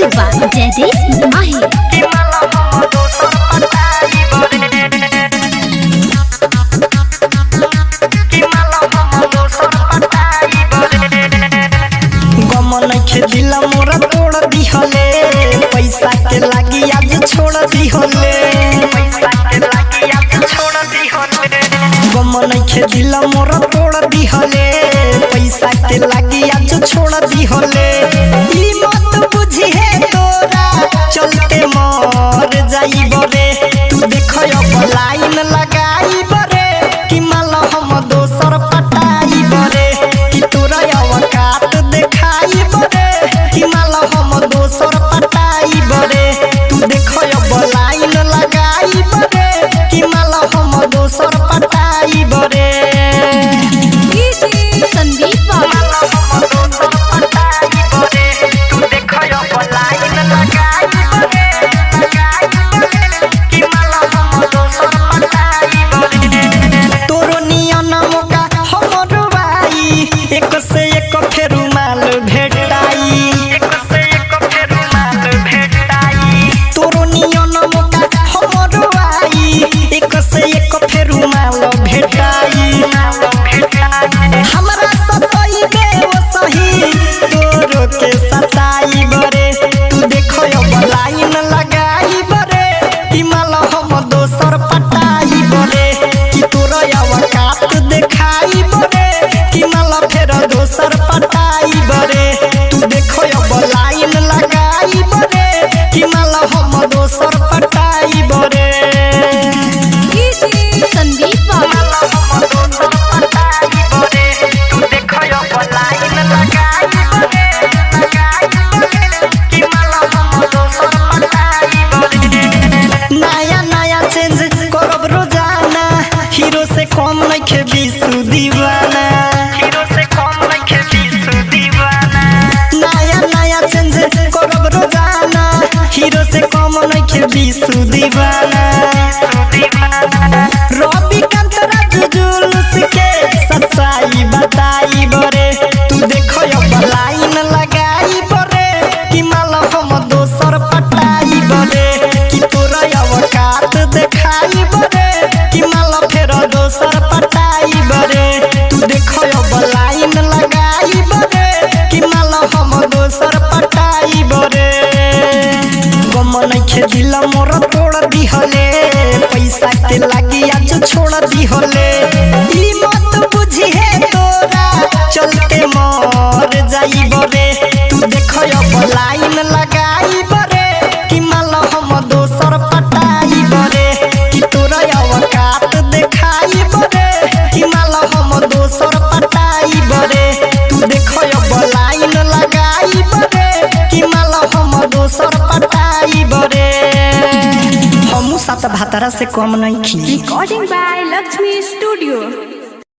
Music by Jaydeep माही। दिला मोरा तोड़ दिहले पैसा के लागी आज छोड़ दिहले गम नइखे दिला मोरा तोड़ दिहले पैसा के लागी आज छोड़ दिहले ई मत बुझी है तोरा चलते मर जाई बरे तू देखो अब लाइन लगाई बरे कि माल हम दोसर पटाई बरे कि तोरा औकात देखाई बरे कि माल हम दोसर पटाई बरे तू देखो अब लाइन लगाई बरे कि माल हम दोसर पटाई बरे संदीप तोरो नियन मौका हमर भाई एक से एक फेरू माल भेटाई तोरो नियन मौका हमर भाई एक से एक फेरू माल भेटाई हमरा सताई बे वो सही तोरो के सताई बरे तू देखो अब लाइन लगाई बरे कि माल हम दोसर पटाई बरे कि तोरा औकात देखाई बरे कि माल फेर दोसर पटाई बरे तू देखो अब लाइन लगाई बरे कि माल हम दोसर पटाई बरे संदीप नया नया चेंज करब रोजाना हीरो से कम नइखे बिसु दीवाना नया नया चेंज करब रोजाना हीरो से कम नइखे बिसु दीवाना रवि कांत राजू जुलूस के सच्चाई बताई बरे तू देखो अब लाइन लगाई बरे कि माल हम दोसर पटाई बरे कि तोरा औकात देखाई बरे कि माल फेर दोसर पटाई बरे तू देखो अब लाइन लगाई बरे कि माल हम दोसर पटाई बरे गम नइखे दिला मोरा तोड़ दिहले पैसा के लागी आज छोड़ दिहले ई मत बुझी है तोरा चलते मर जाई बरे तू देखो अब लाइन लगाई बरे कि माल हम दोसर पटाई बरे कि तोरा औकात देखाई बरे कि माल हम दोसर पटाई बरे तू देखो अब लाइन लगाई बरे कि माल हम दोसर पटाई बरे हमू सात भातारा से कम नहीं खी Recording by Lakshmi Studio.